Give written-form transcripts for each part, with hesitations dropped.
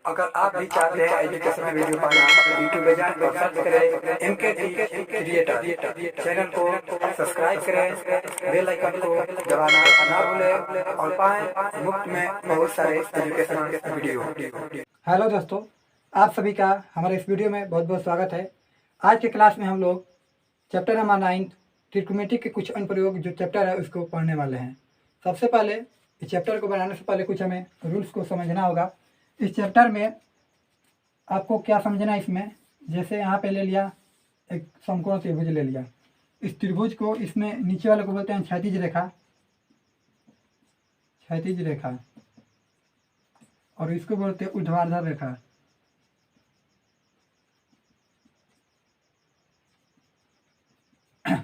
अगर आप भी चाहते हैं एजुकेशनल वीडियो पाना तो यूट्यूब पे जाएं और सर्च करें MKT क्रिएटर। चैनल को सब्सक्राइब करें, बेल आइकन को दबाना ना भूलें और पाएं मुफ्त में बहुत सारे एजुकेशनल वीडियो। हेलो दोस्तों, आप सभी का हमारे इस वीडियो में बहुत बहुत स्वागत है। आज के क्लास में हम लोग चैप्टर नंबर 9 ट्रिग्नोमेट्री के कुछ अनुप्रयोग जो चैप्टर है उसको पढ़ने वाले हैं। सबसे पहले इस चैप्टर को बनाने से पहले कुछ हमें रूल्स को समझना होगा। इस चैप्टर में आपको क्या समझना है इसमें, जैसे यहाँ पे ले लिया एक समकोण त्रिभुज ले लिया। इस त्रिभुज को इसमें नीचे वाले को बोलते हैं क्षैतिज रेखा, क्षैतिज रेखा, और इसको बोलते हैं ऊर्ध्वाधर रेखा।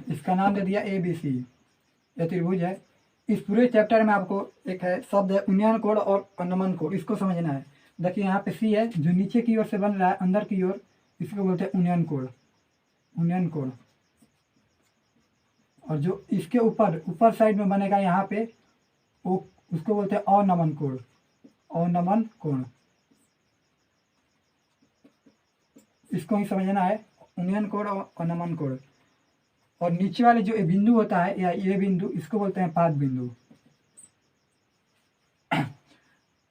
इसका नाम दे दिया ABC। यह त्रिभुज है। इस पूरे चैप्टर में आपको एक है शब्द है उन्नयन कोण और अनमन कोण, इसको समझना है। देखिए यहाँ पे C है जो नीचे की ओर से बन रहा है अंदर की ओर, इसको बोलते हैं उन्नयन कोण, उन्नयन कोण। और जो इसके ऊपर साइड में बनेगा यहाँ पे वो उसको बोलते हैं अवनमन कोण, अवनमन कोण। इसको ही समझना है, उन्नयन कोण और अवनमन कोण। और नीचे वाले जो बिंदु होता है या ये बिंदु, इसको बोलते हैं पाद बिंदु।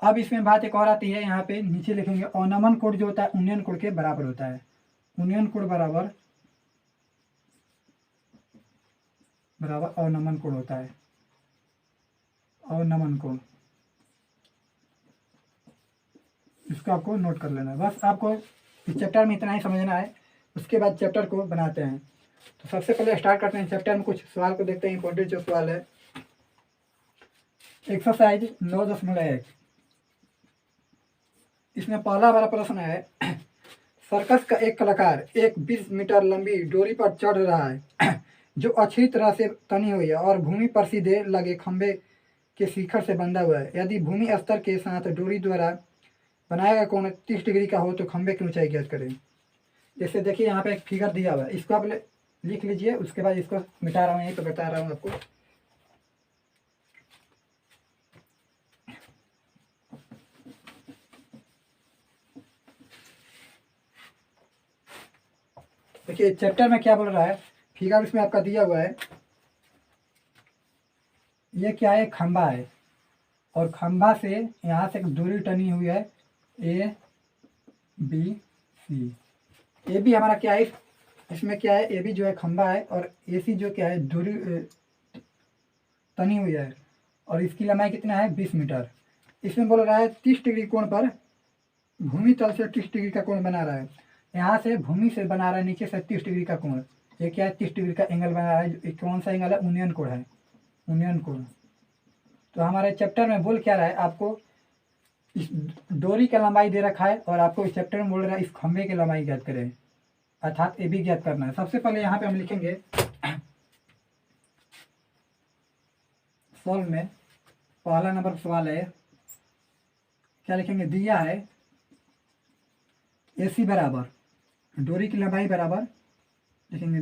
अब इसमें बात एक और आती है, यहाँ पे नीचे लिखेंगे अवनमन कोण जो होता है उन्नयन कोण के बराबर होता है। उन्नयन कोण बराबर अवनमन कोण होता है, अवनमन कोण। इसको आपको नोट कर लेना है। बस आपको इस चैप्टर में इतना ही समझना है। उसके बाद चैप्टर को बनाते हैं। तो सबसे पहले स्टार्ट करते हैं चैप्टर में। कुछ सवाल को देखते हैं, इंपॉर्टेंट जो सवाल है। एक्सरसाइज 9.1। इसमें पहला हमारा प्रश्न है, सर्कस का एक कलाकार एक 20 मीटर लंबी डोरी पर चढ़ रहा है जो अच्छी तरह से तनी हुई है और भूमि पर सीधे लगे खंभे के शिखर से बंधा हुआ है। यदि भूमि स्तर के साथ डोरी द्वारा बनाया गया कोण 30 डिग्री का हो तो खंभे की ऊंचाई ज्ञात करें। जैसे देखिए यहाँ पे एक फिगर दिया हुआ है, इसको आप लिख लीजिए। उसके बाद इसको मिटा रहा हूँ, यहीं पे बता रहा हूँ आपको। देखिए चैप्टर में क्या बोल रहा है, फिगर उसमें आपका दिया हुआ है। ये क्या है, खंभा है और खंभा से यहाँ से एक डोरी टनी हुई है ABC। ए बी हमारा क्या है, इसमें क्या है, AB जो है खंभा है और AC जो क्या है डोरी तनी हुई है और इसकी लंबाई कितना है 20 मीटर। इसमें बोल रहा है 30 डिग्री कोण पर भूमि तल से 30 डिग्री का कोण बना रहा है। यहाँ से भूमि से बना रहा है नीचे से 30 डिग्री का कोण। ये क्या है, 30 डिग्री का एंगल बना रहा है। कौन सा एंगल है, उन्नयन कोण है, उन्नयन कोण। तो हमारे चैप्टर में बोल क्या रहा है, आपको इस डोरी का लंबाई दे रखा है और आपको इस चैप्टर में बोल रहा है इस खंभे की लंबाई ज्ञात करें, अर्थात AB ज्ञात करना है। सबसे पहले यहाँ पे हम लिखेंगे सॉल्व में पहला नंबर सवाल है, क्या लिखेंगे, दिया है AC बराबर डोरी की लंबाई बराबर लिखेंगे,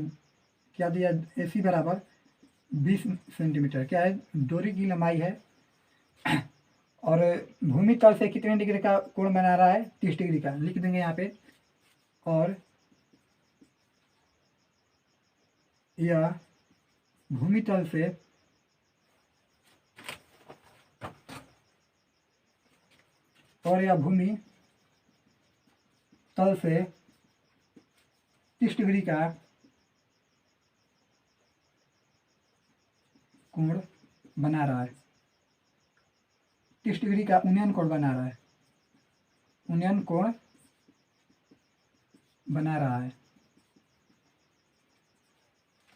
क्या दिया, AC बराबर 20 सेंटीमीटर। क्या है, डोरी की लंबाई है और भूमि तल से कितने डिग्री का कोण बना रहा है, 30 डिग्री का। लिख देंगे यहाँ पे। और यह भूमि तल से भूमि तल से 30 डिग्री का कोण बना रहा है, 30 डिग्री का उन्नयन कोण बना रहा है, उन्नयन कोण बना रहा है।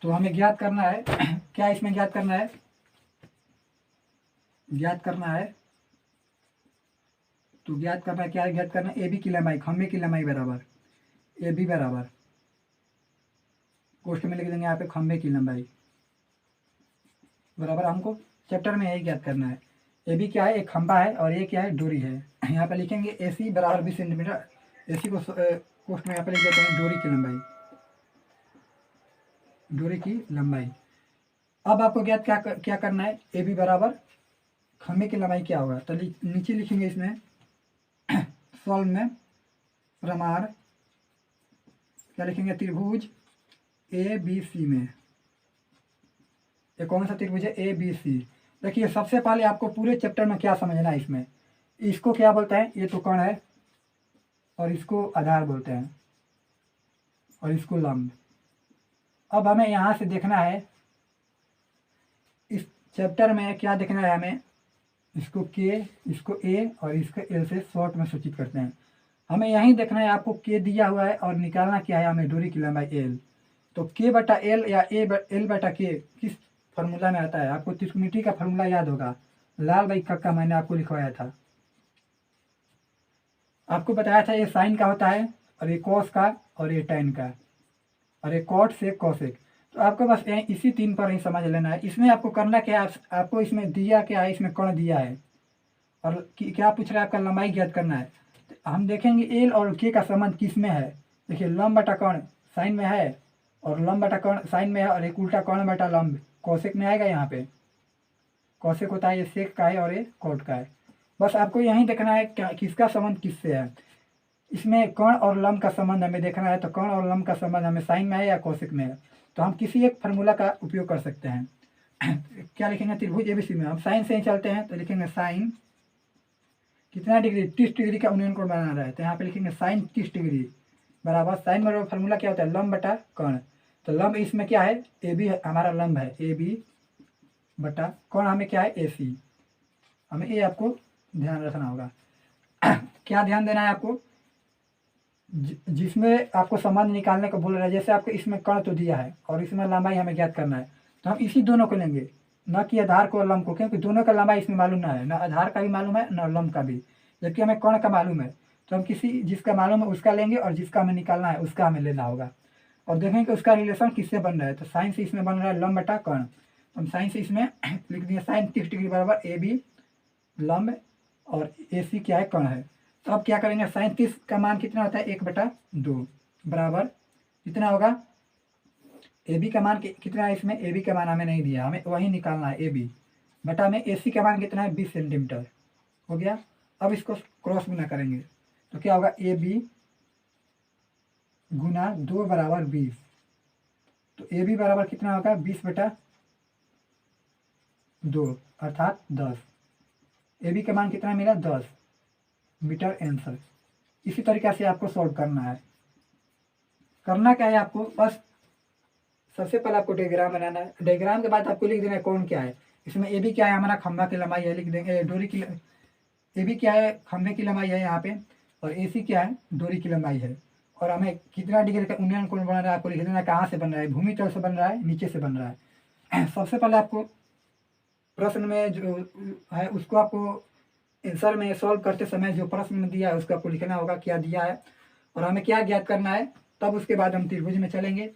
तो हमें ज्ञात करना है क्या, इसमें ज्ञात करना है, ज्ञात करना है। तो ज्ञात करना है, क्या है, ज्ञात करना है AB की लंबाई, खंभे की लंबाई बराबर AB बराबर, कोष्ठ में लिख देंगे यहाँ पे खंभे की लंबाई बराबर। हमको चैप्टर में यही ज्ञात करना है। AB क्या है, एक खंभा है और ये क्या है, डोरी है। यहाँ पे लिखेंगे AC बराबर 20 सेंटीमीटर। AC को कोष्ठ में यहाँ पे लिख देते हैं डोरी की लंबाई, डोरी की लंबाई। अब आपको ज्ञात क्या करना है, AB बराबर खंभे की लंबाई क्या होगा। तो नीचे लिखेंगे इसमें सॉल्व में प्रमाण क्या लिखेंगे, त्रिभुज ए बी सी में। ये कौन सा त्रिभुज है, ए बी सी। देखिए सबसे पहले आपको पूरे चैप्टर में क्या समझना है, इसमें इसको क्या बोलते हैं, ये तो कोण है और इसको आधार बोलते हैं और इसको लंब। अब हमें यहाँ से देखना है, इस चैप्टर में क्या देखना है हमें, इसको के, इसको ए और इसको एल से शॉर्ट में सूचित करते हैं। हमें यही देखना है, आपको के दिया हुआ है और निकालना क्या है हमें, डोरी की लंबाई एल। तो के बटा एल या एल बटा के किस फार्मूला में आता है, आपको त्रिकोणमिति का फार्मूला याद होगा, लाल भाई कक्का मैंने आपको लिखवाया था, आपको बताया था ये साइन का होता है और ये कॉस का और ये टेन का और ये कॉट से कॉसेक। तो आपको बस इसी तीन पर ही समझ लेना है। इसमें आपको करना क्या है, आपको इसमें दिया क्या है, इसमें कोण दिया है और क्या पूछ रहा है, आपका लंबाई ज्ञात करना है। तो हम देखेंगे एल और के का संबंध किस में है। देखिए लंब बटा कोण साइन में है और लंब बटा कोण साइन में है और एक उल्टा कोण बटा लंब कौशिक में आएगा। यहाँ पे कौशिक होता है, ये सेक का है और ये कोट का है। बस आपको यही देखना है क्या किसका संबंध किससे है। इसमें कोण और लंब का संबंध हमें देखना है, तो कोण और लंब का संबंध हमें साइन में है या कौशिक में है। तो हम किसी एक फार्मूला का उपयोग कर सकते हैं। क्या लिखेंगे, त्रिभुज एबीसी में हम साइन से ही चलते हैं, तो लिखेंगे साइन कितना डिग्री, 30 डिग्री का उन्नयन कोण बनाना है। तो यहाँ पे लिखेंगे साइन 30 डिग्री बराबर साइन बराबर फार्मूला क्या होता है, लंब बटा कोण। तो लंब इसमें क्या है, ए बी हमारा लंब है, ए बी बटा कोण हमें क्या है, ए सी। हमें ये आपको ध्यान रखना होगा। क्या ध्यान देना है आपको, जिसमें आपको संबंध निकालने को बोल रहा है, जैसे आपको इसमें कोण तो दिया है और इसमें लंबाई हमें ज्ञात करना है, तो हम इसी दोनों को लेंगे, न कि आधार को और लंब को, क्योंकि दोनों का लंबाई इसमें मालूम ना है, न आधार का भी मालूम है न लंब का भी, जबकि हमें कोण का मालूम है। तो हम किसी जिसका मालूम है उसका लेंगे और जिसका हमें निकालना है उसका हमें लेना होगा और देखेंगे कि उसका रिलेशन किससे बन रहा है। तो साइन से इसमें बन रहा है लंब बटा कोण, हम साइन से इसमें लिख दिए साइन 30 डिग्री बराबर ए बी लंब और ए सी क्या है, कोण है। तो अब क्या करेंगे, साइन 30 का मान कितना होता है, 1/2 बराबर कितना होगा, ए बी का मान कितना है, इसमें ए बी का मान हमें नहीं दिया, हमें वही निकालना है, ए बी बटा में ए सी का मान कितना है, 20 सेंटीमीटर हो गया। अब इसको क्रॉस गुना करेंगे तो क्या होगा, ए बी गुना 2 बराबर 20। तो ए बी बराबर कितना होगा, 20/2 अर्थात 10। ए बी का मान कितना मिला, 10 मीटर आंसर। इसी तरीके से आपको सॉल्व करना है। करना क्या है आपको, बस सबसे पहले आपको डायग्राम बनाना है। डायग्राम के बाद आपको लिख देना है कोण क्या है। इसमें ए बी क्या है, हमारा खंभा की लंबाई है, लिख देंगे डोरी की। ए बी क्या है, खंभे की लंबाई है यहाँ पे, और ए सी क्या है, डोरी की लंबाई है। और हमें कितना डिग्री का उन्नयन कोण बना रहा है आपको लिख देना, कहाँ से बन रहा है, भूमि तल से बन रहा है, नीचे से बन रहा है। सबसे पहले आपको प्रश्न में जो है उसको आपको आंसर में सॉल्व करते समय जो प्रश्न में दिया है उसको आपको लिखना होगा क्या दिया है और हमें क्या ज्ञात करना है। तब उसके बाद हम त्रिभुज में चलेंगे,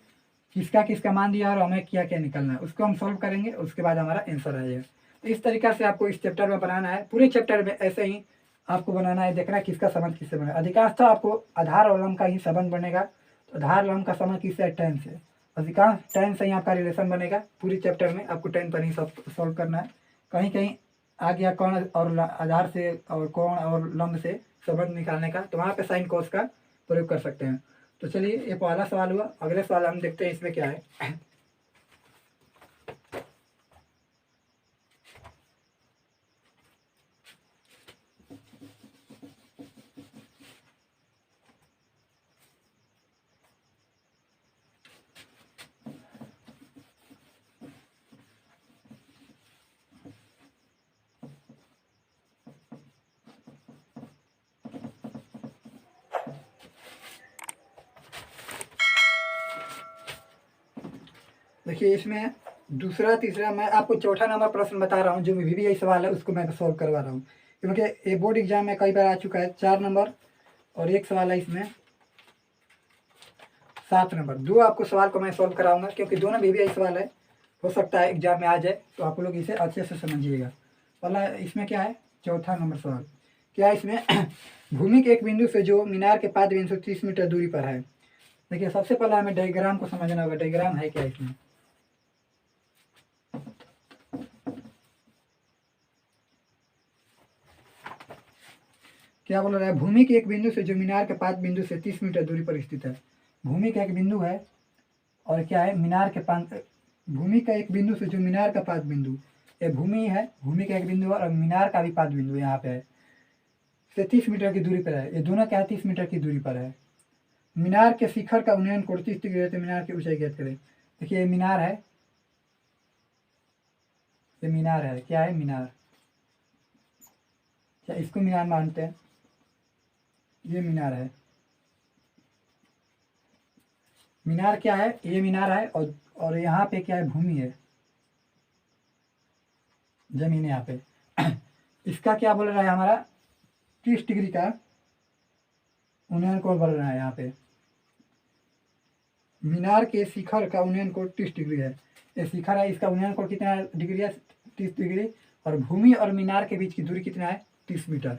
किसका किसका मान दिया और हमें क्या क्या निकलना है उसको हम सॉल्व करेंगे, उसके बाद हमारा आंसर आ जाएगा। तो इस तरीका से आपको इस चैप्टर में बनाना है, पूरे चैप्टर में ऐसे ही आपको बनाना है, देखना है किसका संबंध किससे बनेगा। अधिकांशतः आपको आधार और लंब का ही संबंध बनेगा। तो आधार लंब का संबंध किससे है, टेन से। अधिकांश टेन से ही आपका रिलेशन बनेगा। पूरी चैप्टर में आपको टेन पर ही सॉल्व करना है। कहीं कहीं आ गया कोण और आधार से और कोण और लंब से संबंध निकालने का, तो वहाँ पे साइन कोस का प्रयोग कर सकते हैं। तो चलिए ये पहला सवाल हुआ, अगले सवाल हम देखते हैं इसमें क्या है। देखिए इसमें दूसरा तीसरा, मैं आपको चौथा नंबर प्रश्न बता रहा हूँ, जो भी यही सवाल है उसको मैं सॉल्व करवा रहा हूँ, क्योंकि ये बोर्ड एग्जाम में कई बार आ चुका है। 4 नंबर और एक सवाल है इसमें 7 नंबर। 2 आपको सवाल को मैं सॉल्व कराऊंगा, क्योंकि दोनों भी यही सवाल है, हो सकता है एग्जाम में आ जाए, तो आप लोग इसे अच्छे से समझिएगा। पहला इसमें क्या है, चौथा नंबर सवाल क्या है इसमें। भूमि के एक बिंदु से जो मीनार के पाद 130 मीटर दूरी पर है। देखिए सबसे पहले हमें डायग्राम को समझना होगा, डायग्राम है क्या इसमें। क्या बोल रहा है, भूमि के एक बिंदु से जो मीनार के 5 बिंदु से 30 मीटर दूरी पर स्थित है। भूमि का एक बिंदु है और क्या है, मीनार के 5, भूमि का एक बिंदु से जो मीनार का 5 बिंदु, ये भूमि है, भूमि का एक बिंदु और मीनार का भी 5 बिंदु यहाँ पे है, से 30 मीटर की दूरी पर है। ये दोनों क्या है, 30 मीटर की दूरी पर है। मीनार के शिखर का उन्नयन कोण 30 डिग्री है, तो मीनार की ऊंचाई ज्ञात करें। देखिए ये मीनार है, ये मीनार है, क्या है, मीनार, क्या इसको मीनार मानते हैं, ये मीनार है। मीनार क्या है, ये मीनार है और यहाँ पे क्या है, भूमि है, जमीन है यहाँ पे। इसका क्या बोल रहा है, हमारा 30 डिग्री का उन्नयन कोण बढ़ रहा है। यहाँ पे मीनार के शिखर का उन्नयन कोण 30 डिग्री है। ये शिखर है, इसका उन्नयन कोण कितना डिग्री है, 30 डिग्री। और भूमि और मीनार के बीच की दूरी कितना है, 30 मीटर।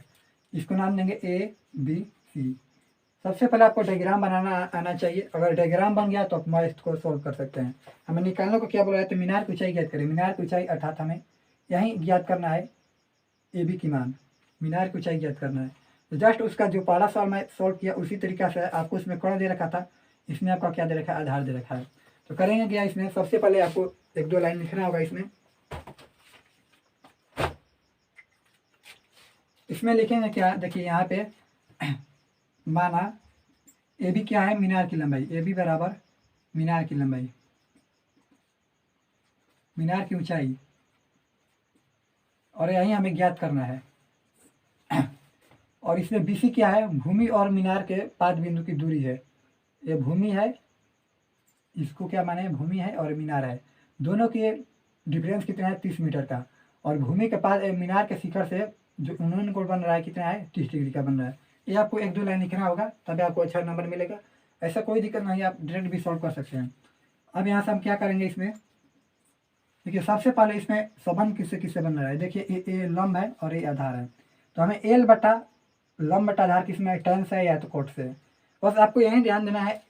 इसको नाम देंगे ए बी सी। सबसे पहले आपको डायग्राम बनाना आना चाहिए। अगर डायग्राम बन गया तो आप मैथ को सॉल्व कर सकते हैं। हमें निकालने को क्या बोला है, तो मीनार की ऊंचाई ज्ञात करें। मीनार की ऊंचाई अर्थात हमें यहीं ज्ञात करना है ए बी की मान, मीनार की ऊंचाई ज्ञात करना है। तो जस्ट उसका जो पहला सवाल मैं सॉल्व किया उसी तरीका से आपको उसमें कोण दे रखा था, इसमें आपका क्या दे रखा है, आधार दे रखा है। तो करेंगे क्या, इसमें सबसे पहले आपको 1-2 लाइन लिखना होगा। इसमें लिखेंगे क्या, देखिए यहाँ पे माना ए बी क्या है, मीनार की लंबाई, ए बी बराबर मीनार की लंबाई, मीनार की ऊंचाई, और यही हमें ज्ञात करना है। और इसमें बी सी क्या है, भूमि और मीनार के 5 बिंदु की दूरी है। ये भूमि है, इसको क्या माने, भूमि है और मीनार है, दोनों के डिफरेंस कितना है, 30 मीटर का। और भूमि के पास मीनार के शिखर से जो उन्नयन कोण बन रहा है कितना है, 30 डिग्री का बन रहा है। ये आपको 1-2 लाइन लिखना होगा, तभी आपको अच्छा नंबर मिलेगा। ऐसा कोई दिक्कत नहीं, आप डायरेक्ट भी सॉल्व कर सकते हैं। अब यहाँ से हम क्या करेंगे, इसमें देखिए सबसे पहले इसमें संबंध किससे किससे बन रहा है। देखिए ये लंब है और ये आधार है, तो हमें एल बटा लंब बटा आधार किसमें, टैन से या तो कोट से। बस आपको यही ध्यान देना है,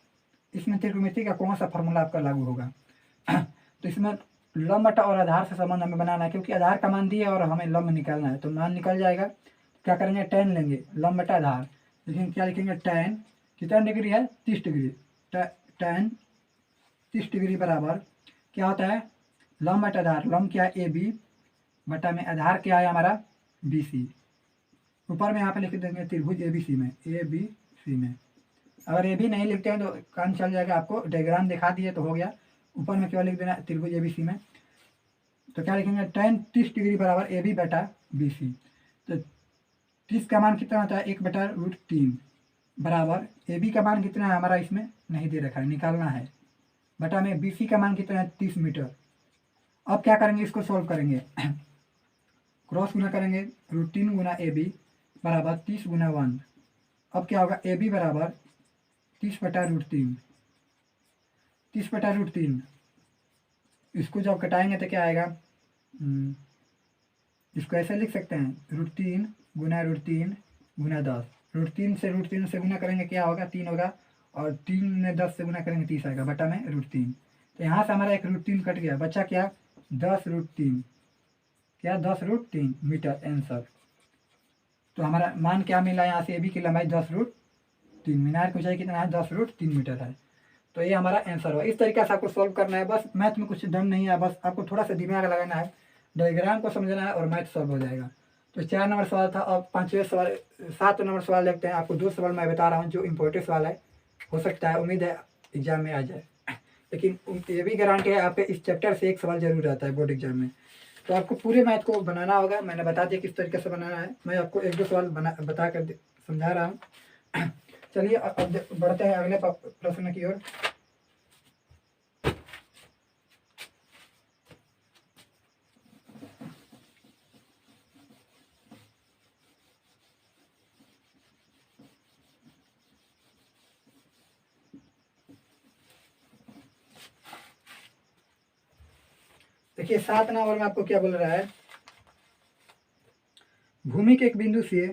इसमें त्रिकोणमिति का कौन सा फॉर्मूला आपका लागू होगा। तो इसमें लंब बटा और आधार से संबंध हमें बनाना है, क्योंकि आधार का मान दिया और हमें लंब निकालना है, तो मान निकल जाएगा। क्या करेंगे, टैन लेंगे, लंब बटा आधार, लेकिन क्या लिखेंगे, टैन कितना डिग्री है, 30 डिग्री। टैन 30 डिग्री बराबर क्या होता है, लंब बटा आधार, लंब क्या है ए बी बटा में आधार क्या है हमारा बी सी। ऊपर में यहाँ पे लिख देंगे त्रिभुज ए बी सी में, ए बी सी में। अगर ए भी नहीं लिखते हैं तो काम चल जाएगा, आपको डायग्राम दिखा दिए तो हो गया। ऊपर में केवल लिख देना त्रिभुज ए बी सी में। तो क्या लिखेंगे, टैन 30 डिग्री बराबर ए बी बटा बी सी। तो 30 का मान कितना होता है, 1/√3 बराबर ए बी का मान कितना है हमारा, इसमें नहीं दे रखा है, निकालना है, बटा में बी सी का मान कितना है, 30 मीटर। अब क्या करेंगे, इसको सॉल्व करेंगे, क्रॉस गुना करेंगे, √3 गुना ए बी बराबर 30 गुना 1। अब क्या होगा, ए बी बराबर 30/√3, 30/√3। इसको जब कटाएंगे तो क्या आएगा, इसको ऐसे लिख सकते हैं, √3 गुना √3 गुना 10। √3 से गुना करेंगे क्या होगा, 3 होगा, और 3 में 10 से गुना करेंगे 30 आएगा, बटा में √3। तो यहाँ से हमारा एक √3 कट गया, बचा क्या, 10√3, क्या 10√3 मीटर आंसर। तो हमारा मान क्या मिला यहाँ से, ए बी की लंबाई 10√3, मीनार की ऊंचाई कितना है, 10√3 मीटर है। तो ये हमारा आंसर हुआ। इस तरीके से आपको सॉल्व करना है, बस मैथ में कुछ डर नहीं है, बस आपको थोड़ा सा दिमाग लगाना है, डायग्राम को समझना है और मैथ सॉल्व हो जाएगा। तो 4 नंबर सवाल था, अब 5वें सवाल 7 नंबर सवाल देखते हैं। आपको 2 सवाल मैं बता रहा हूँ जो इम्पोर्टेंट सवाल है, हो सकता है, उम्मीद है एग्जाम में आ जाए, लेकिन ये भी गारंटी है आपके इस चैप्टर से एक सवाल जरूर आता है बोर्ड एग्जाम में। तो आपको पूरे मैथ को बनाना होगा, मैंने बता दिया किस तरीके से बनाना है, मैं आपको 1-2 सवाल बता कर समझा रहा हूँ। चलिए अब बढ़ते हैं अगले प्रश्न की ओर। देखिए 7 नंबर में आपको क्या बोल रहा है, भूमि के एक बिंदु से,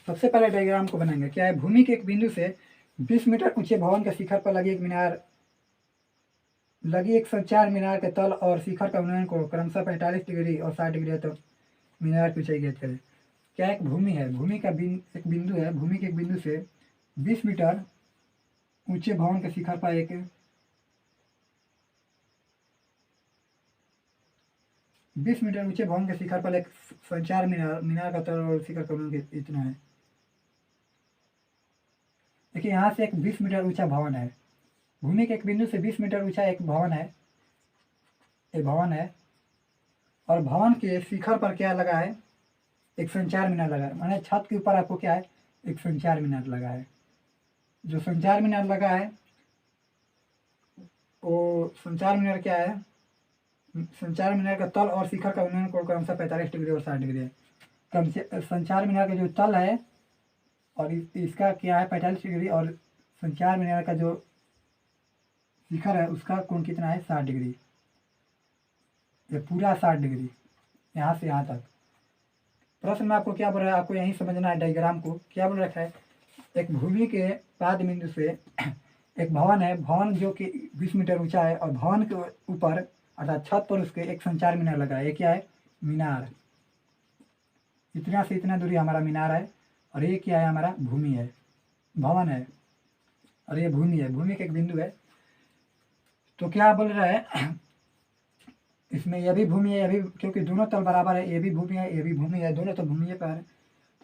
सबसे पहले डायग्राम को बनाएंगे। क्या है, भूमि के एक बिंदु से 20 मीटर ऊंचे भवन के शिखर पर लगी 104 मीनार के तल और शिखर का उन्नयन को क्रमशः 45 डिग्री और 60 डिग्री है, तो मीनार की ऊंचाई ज्ञात करें। क्या एक भूमि है, भूमि का एक बिंदु है, भूमि के एक बिंदु से 20 मीटर ऊंचे भवन के शिखर पर एक 20 मीटर ऊंचे भवन के शिखर पर एक संचार मीनार का तल और शिखर का उन्नयन इतना है। देखिए यहाँ से एक 20 मीटर ऊंचा भवन है, भूमि के एक बिंदु से 20 मीटर ऊंचा एक भवन है, एक भवन है, और भवन के शिखर पर क्या लगा है, एक संचार मीनार लगा है। माने छत के ऊपर आपको क्या है, एक संचार मीनार लगा है। जो संचार मीनार लगा है वो संचार मीनार क्या है, संचार मीनार का तल और शिखर का उन्नयन कोण क्रमशः 45 डिग्री और 60 डिग्री है। संचार मीनार का जो तल है और इसका क्या है 45 डिग्री, और संचार मीनार का जो शिखर है उसका कोण कितना है 60 डिग्री। ये पूरा 60 डिग्री यहाँ से यहाँ तक। प्रश्न में आपको क्या बोल रहा है, आपको यही समझना है डायग्राम को। क्या बोल रखा है, एक भूमि के पाद बिंदु से एक भवन है, भवन जो कि 20 मीटर ऊंचा है, और भवन के ऊपर अर्थात छत पर उसके एक संचार मीनार लगा है। ये क्या है, मीनार। इतना से इतना दूरी हमारा मीनार है, और ये क्या है, हमारा भूमि है, भवन है, और ये भूमि है, भूमि का एक बिंदु है। तो क्या बोल रहा है इसमें, यह भी भूमि है, यह भी, क्योंकि दोनों तल बराबर है, ये भी भूमि है, ये भी भूमि है, दोनों तो भूमि पर है।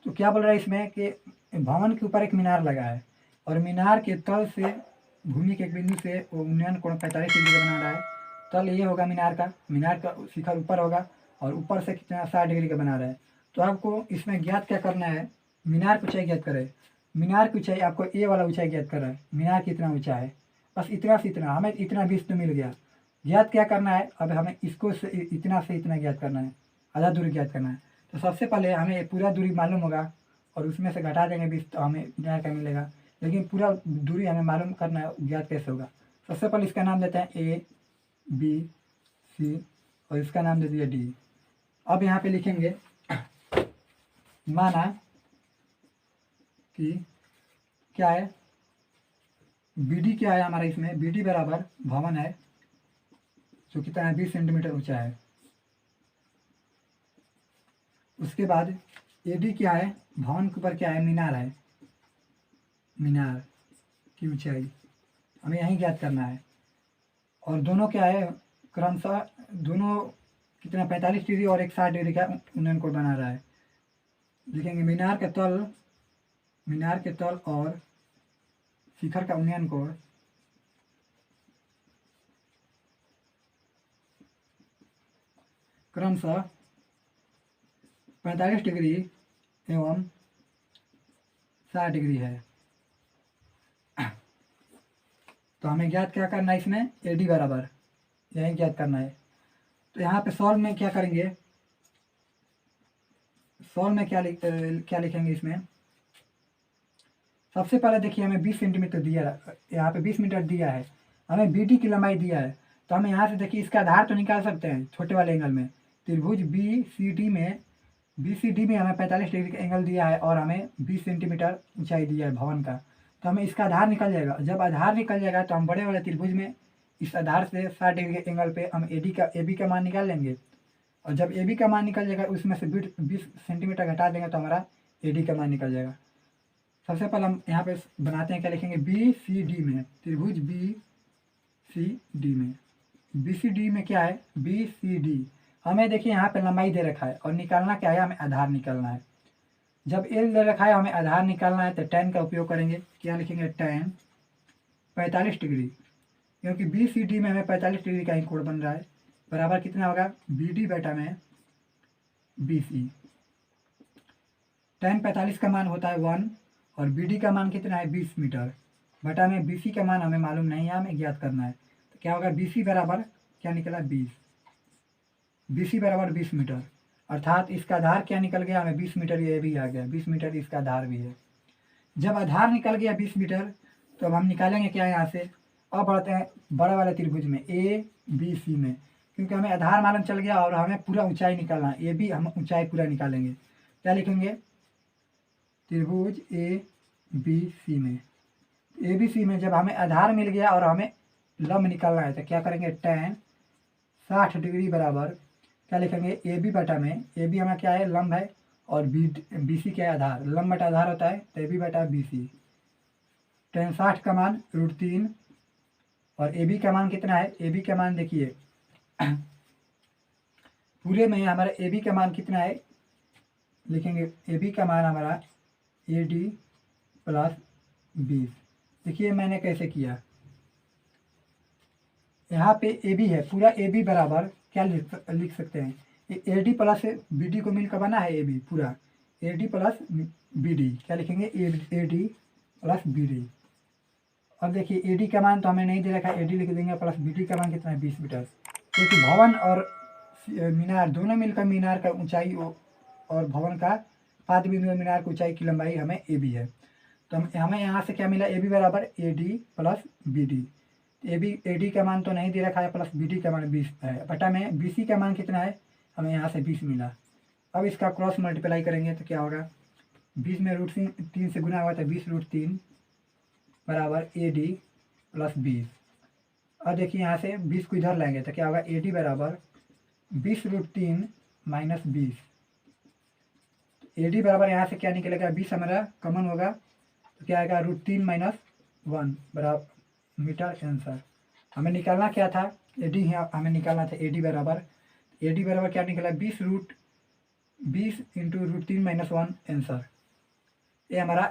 तो क्या बोल रहा है इसमें कि भवन के ऊपर एक मीनार लगा है, और मीनार के तल से भूमि के एक बिंदु से वो उन्नयन कोण 45 डिग्री का बना रहा है। तल ये होगा मीनार का शिखर ऊपर होगा, और ऊपर से कितना 60 डिग्री का बना रहा है। तो आपको इसमें ज्ञात क्या करना है, मीनार की ऊंचाई ज्ञात करें। मीनार की ऊंचाई आपको ए वाला ऊंचाई ज्ञात कर रहा है, मीनार कितना ऊंचा है, बस इतना से इतना, हमें इतना 20 तो मिल गया। ज्ञात क्या करना है, अब हमें इसको से इतना ज्ञात करना है, आधा दूरी ज्ञात करना है। तो सबसे पहले हमें पूरा दूरी मालूम होगा, और उसमें से घटा देंगे 20 तो हमें मीनार का मिलेगा। लेकिन पूरा दूरी हमें मालूम करना है, ज्ञात कैसे होगा। सबसे पहले इसका नाम देते हैं ए बी सी, और इसका नाम दे दिया डी। अब यहाँ पे लिखेंगे, माना कि क्या है, बी डी क्या है हमारा, इसमें बी डी बराबर भवन है जो कितना है 20 सेंटीमीटर ऊंचा है। उसके बाद ए डी क्या है, भवन के ऊपर क्या है, मीनार है, मीनार की ऊंचाई हमें यही ज्ञात करना है। और दोनों क्या है, क्रमशः दोनों कितना 45 डिग्री और एक 60 डिग्री का उन्नयन कोण बना रहा है। लिखेंगे मीनार के तल और शिखर का उन्नयन कोण क्रमशः 45 डिग्री एवं 60 डिग्री है। तो हमें ज्ञात क्या करना है इसमें, ए डी बराबर यही ज्ञात करना है। तो यहाँ पे सॉल्व में क्या करेंगे, सॉल्व में क्या लिखेंगे इसमें। सबसे पहले देखिए हमें 20 सेंटीमीटर दिया, यहाँ पे 20 मीटर दिया है, हमें बी डी की लंबाई दिया है। तो हम यहाँ से देखिए इसका आधार तो निकाल सकते हैं छोटे वाले एंगल में। त्रिभुज बी सी डी में हमें 45 डिग्री का एंगल दिया है, और हमें 20 सेंटीमीटर ऊंचाई दिया है भवन का। तो हमें इसका आधार निकल जाएगा। जब आधार निकल जाएगा तो हम बड़े वाले त्रिभुज में इस आधार से 60 डिग्री के एंगल पे हम ए बी का मान निकाल लेंगे, और जब ए बी का मान निकल जाएगा उसमें से 20 सेंटीमीटर घटा देंगे तो हमारा ए डी का मान निकल जाएगा। सबसे पहले हम यहाँ पे बनाते हैं, क्या लिखेंगे, बी सी डी में, त्रिभुज बी सी डी में क्या है, बी सी डी। हमें देखिए यहाँ पे लंबाई दे रखा है, और निकालना क्या है, हमें आधार निकालना है। जब एल दे रखा है हमें आधार निकालना है, तो tan का उपयोग करेंगे। क्या लिखेंगे, tan 45 डिग्री, क्योंकि बी सी डी में हमें 45 डिग्री का ही कोण बन रहा है, बराबर कितना होगा, बी डी बटा में बी सी। tan 45 का मान होता है 1, और बी डी का मान कितना है 20 मीटर, बटा में बी सी का मान हमें मालूम नहीं है, हमें ज्ञात करना है। तो क्या होगा, बी सी बराबर क्या निकला 20, बी सी बराबर 20 मीटर, अर्थात इसका आधार क्या निकल गया, हमें 20 मीटर ये भी आ गया, 20 मीटर इसका आधार भी है। जब आधार निकल गया 20 मीटर तो अब हम निकालेंगे क्या यहाँ से, अब बढ़ते हैं बड़े वाले त्रिभुज में ए बी सी में, क्योंकि हमें आधार मालूम चल गया और हमें पूरा ऊंचाई निकालना है, ये भी हम ऊंचाई पूरा निकालेंगे। क्या लिखेंगे, त्रिभुज ए बी सी में, ए बी सी में जब हमें आधार मिल गया और हमें लंब निकालना है तो क्या करेंगे, tan 60 डिग्री बराबर क्या लिखेंगे, ए बी बटा में, ए बी हमें क्या है लंब है, और BC क्या है, आधार। लंब बटा आधार होता है तो AB बटा BC। tan 60 का मान √3 और AB का मान कितना है, AB का मान देखिए पूरे में हमारा AB का मान कितना है, लिखेंगे AB का मान हमारा AD प्लस 20। देखिए मैंने कैसे किया, यहाँ पे AB है, पूरा AB बराबर क्या लिख सकते हैं, AD प्लस BD को मिलकर बना है AB, पूरा AD प्लस BD, क्या लिखेंगे AD प्लस BD। अब देखिए AD का मान तो हमें नहीं दे रखा है, AD लिख देंगे, प्लस BD का मान कितना है 20 मीटर, क्योंकि भवन और मीनार दोनों मिलकर मीनार का ऊंचाई और भवन का पाद बिंदु मीनार की ऊंचाई की लंबाई हमें AB है। तो हमें यहाँ से क्या मिला, AB बराबर AD प्लस BD। AD का मान तो नहीं दे रखा है, प्लस BD का मान 20 है, बटा में BC का मान कितना है, हमें यहाँ से 20 मिला। अब इसका क्रॉस मल्टीप्लाई करेंगे तो क्या होगा, 20 में √3 से गुना हुआ था, 20√3 बराबर AD प्लस 20। अब देखिए यहाँ से 20 को इधर लाएंगे तो क्या होगा, AD बराबर 20√3 माइनस 20। AD बराबर यहाँ से क्या निकलेगा, 20 हमारा कॉमन होगा तो क्या आएगा, √3 माइनस 1 बराबर मीटर। आंसर हमें निकालना क्या था, AD हमें निकालना था AD बराबर क्या निकला, 20 इंटू √3 माइनस 1 आंसर। ये हमारा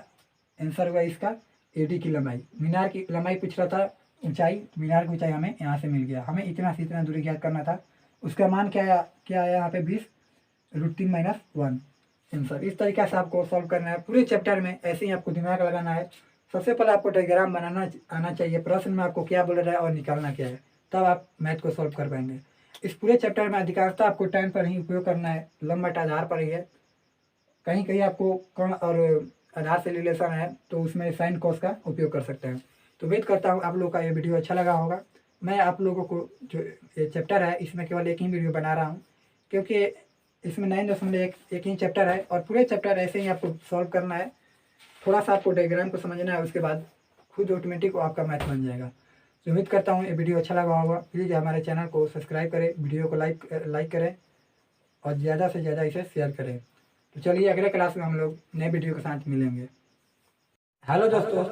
आंसर हुआ इसका AD की लंबाई। मीनार की लंबाई पूछ रहा था, ऊंचाई, मीनार की ऊंचाई हमें यहाँ से मिल गया। हमें इतना से इतना दूरी ज्ञात करना था, उसका मान क्या आया यहाँ पे 20 √3 माइनस 1 आंसर। इस तरीके से आपको सॉल्व करना है पूरे चैप्टर में, ऐसे ही आपको दिमाग लगाना है। सबसे पहले आपको डायग्राम बनाना आना चाहिए, प्रश्न में आपको क्या बोल रहा है और निकालना क्या है, तब आप मैथ को सॉल्व कर पाएंगे। इस पूरे चैप्टर में अधिकांशतः आपको टाइम पर ही उपयोग करना है, लंब बटा आधार पर ही है। कहीं कहीं आपको कर्ण और आधार से रिलेशन है तो उसमें साइन कॉस का उपयोग कर सकते हैं। तो उम्मीद करता हूँ आप लोगों का ये वीडियो अच्छा लगा होगा। मैं आप लोगों को जो ये चैप्टर है इसमें केवल एक ही वीडियो बना रहा हूँ, क्योंकि इसमें 9.1 ही चैप्टर है और पूरे चैप्टर ऐसे ही आपको सॉल्व करना है। थोड़ा सा आपको डायग्राम को समझना है, उसके बाद खुद ऑटोमेटिक आपका मैथ बन जाएगा। तो उम्मीद करता हूँ ये वीडियो अच्छा लगा होगा। प्लीज़ हमारे चैनल को सब्सक्राइब करें, वीडियो को लाइक करें और ज़्यादा से ज़्यादा इसे शेयर करें। तो चलिए अगले क्लास में हम लोग नए वीडियो के साथ मिलेंगे। हेलो दोस्तों,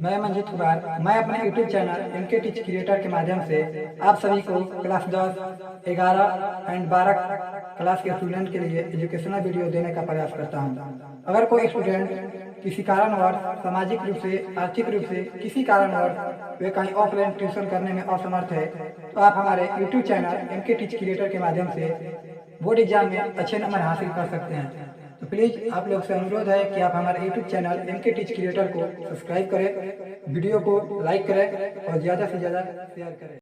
मैं मंजित कुमार। मैं अपने YouTube channel MK teach creator के माध्यम से आप सभी को क्लास 10, 11 एंड 12 क्लास के स्टूडेंट के लिए एजुकेशनल वीडियो देने का प्रयास करता हूं। अगर कोई स्टूडेंट किसी कारणवश सामाजिक रूप से, आर्थिक रूप से किसी कारणवश वे कहीं ऑफलाइन ट्यूशन करने में असमर्थ है तो आप हमारे YouTube channel MK teach creator के माध्यम से बोर्ड एग्जाम में अच्छे नंबर हासिल कर सकते हैं। तो प्लीज़ आप लोग से अनुरोध है कि आप हमारे YouTube channel MK teach creator को सब्सक्राइब करें, वीडियो को लाइक करें और ज़्यादा से ज़्यादा शेयर करें।